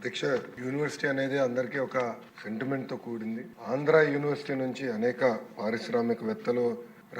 అధ్యక్ష, యూనివర్సిటీ అనేది అందరికీ ఒక సెంటిమెంట్ తో కూడింది. ఆంధ్ర యూనివర్సిటీ నుంచి అనేక పారిశ్రామికవేత్తలు,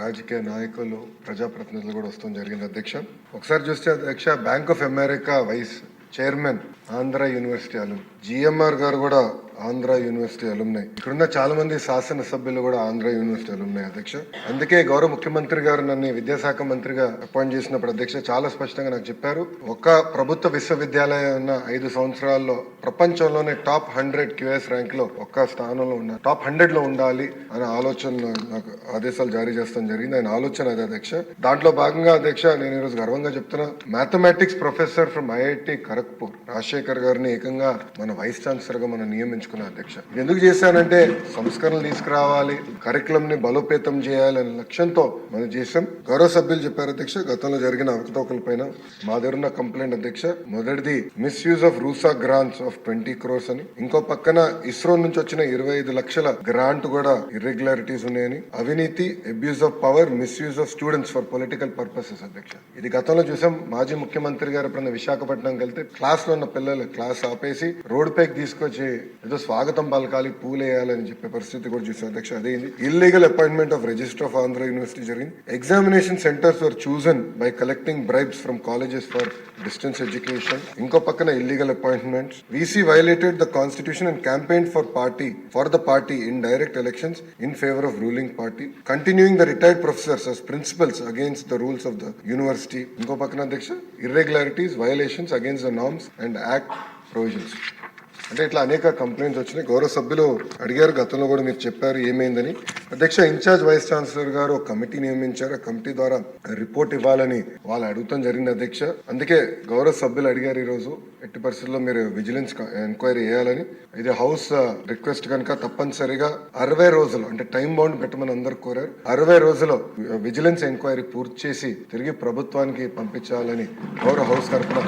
రాజకీయ నాయకులు, ప్రజాప్రతినిధులు కూడా వస్తాం జరిగింది అధ్యక్ష. ఒకసారి చూస్తే అధ్యక్ష, bank of America vice chairman Andhra university alum, GMR గారు కూడా ఆంధ్ర యూనివర్సిటీ అలుమ్నాయి. ఇక్కడున్న చాలా మంది శాసనసభ్యులు కూడా ఆంధ్ర యూనివర్సిటీ అలుమ్నాయి అధ్యక్ష. అందుకే గౌరవ ముఖ్యమంత్రి గారు నన్ను విద్యాశాఖ మంత్రిగా అపాయింట్ చేసినప్పుడు అధ్యక్ష చాలా స్పష్టంగా నాకు చెప్పారు, ఒక ప్రభుత్వ విశ్వవిద్యాలయం 5 సంవత్సరాల్లో ప్రపంచంలోనే టాప్ 100 క్యూఎస్ ర్యాంక్ లో ఒక్క స్థానంలో ఉన్న టాప్ 100 లో ఉండాలి అనే ఆలోచన నాకు ఆదేశాలు జారీ చేస్తాం జరిగింది. ఆయన ఆలోచన అదే అధ్యక్ష. దాంట్లో భాగంగా అధ్యక్ష, నేను ఈరోజు గర్వంగా చెప్తున్నా, mathematics professor from IIT Kharagpur Rajasekhar గారిని ఏకంగా మన వైస్ ఛాన్సలర్ గా మనం నియమించుకున్న అధ్యక్ష. ఎందుకు చేశానంటే సంస్కరణలు తీసుకురావాలి, కరికులం ని బలోపేతం చేయాలి అనే లక్ష్యంతో మనం చేశాం. గౌరవ సభ్యులు చెప్పారు అధ్యక్ష, గతంలో జరిగిన అవకతవకల పైన మా దగ్గర ఉన్న కంప్లైంట్ అధ్యక్ష. మొదటిది misuse of RUSA grants of 20 crores అని, ఇంకో పక్కన ఇస్రో నుంచి వచ్చిన 25 లక్షల గ్రాంట్ కూడా ఇర్రెగ్యులారిటీస్ ఉన్నాయని, అవినీతి, abuse of power, misuse of students for political purposes అధ్యక్ష. ఇది గతంలో చూసాం. మాజీ ముఖ్యమంత్రి గారు ఎప్పుడన్నా విశాఖపట్నంకి వెళ్తే క్లాస్ లో ఉన్న పిల్లలు క్లాస్ ఆపేసి రోడ్ పైకి తీసుకొచ్చి ఏదో స్వాగతం పలకాలి, పూలేయాలని చెప్పే పరిస్థితి కూడా చూసాం అధ్యక్ష. అదేంది illegal appointment of register of Andhra university జరిగింది. Examination centres were chosen by collecting bribes from colleges for distance education. ఇంకో పక్కన illegal appointments. VC violated the constitution and campaign for the party in direct elections in favour of ruling party, continuing the retired professors as principals against the rules of the university. ఇంకో పక్కన అధ్యక్ష, irregularities, violations against the norms and act provisions. అంటే ఇట్లా అనేక complaints వచ్చినాయి. గౌరవ సభ్యులు అడిగారు, గతంలో కూడా మీరు చెప్పారు ఏమైందని. అధ్యక్ష, ఇన్ఛార్జ్ వైస్ ఛాన్సలర్ గారు ఒక కమిటీ నియమించారు. ఆ కమిటీ ద్వారా రిపోర్ట్ ఇవ్వాలని వాళ్ళు అడుగుతాం జరిగింది అధ్యక్ష. అందుకే గౌరవ సభ్యులు అడిగారు ఈ రోజు ఎట్టి పరిస్థితుల్లో మీరు విజిలెన్స్ ఎంక్వైరీ చేయాలని. ఇది హౌస్ రిక్వెస్ట్ కనుక తప్పనిసరిగా 60 రోజులు అంటే టైం బౌండ్ పెట్టమని అందరు కోరారు. 60 రోజుల్లో విజిలెన్స్ ఎంక్వైరీ పూర్తి చేసి తిరిగి ప్రభుత్వానికి పంపించాలని గౌరవ హౌస్ తరఫున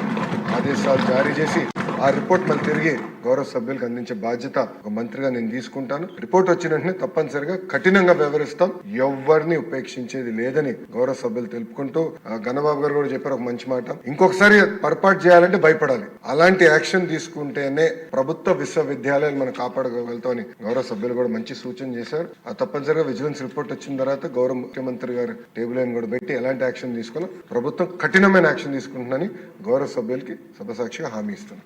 ఆదేశాలు జారీ చేసి ఆ రిపోర్ట్ మళ్ళీ తిరిగి గౌరవ సభ్యులకు అందించే బాధ్యత ఒక మంత్రిగా నేను తీసుకుంటాను. రిపోర్ట్ వచ్చిన వెంటనే తప్పనిసరిగా కఠినంగా వ్యవహరిస్తాం, ఎవరిని ఉపేక్షించేది లేదని గౌరవ సభ్యులు తెలుపుకుంటూ, గణబాబు గారు కూడా చెప్పారు ఒక మంచి మాట, ఇంకొకసారి పొరపాటు చేయాలంటే భయపడాలి, అలాంటి యాక్షన్ తీసుకుంటేనే ప్రభుత్వ విశ్వవిద్యాలయాలు మనం కాపాడగలుగుతామని గౌరవ సభ్యులు కూడా మంచి సూచన చేశారు. ఆ తప్పనిసరిగా విజిలెన్స్ రిపోర్ట్ వచ్చిన తర్వాత గౌరవ ముఖ్యమంత్రి గారు టేబుల్ లైన్ కూడా పెట్టి ఎలాంటి యాక్షన్ తీసుకోవాలో ప్రభుత్వం కఠినమైన యాక్షన్ తీసుకుంటుందని గౌరవ సభ్యులకి సభసాక్షిగా హామీ ఇస్తున్నాను.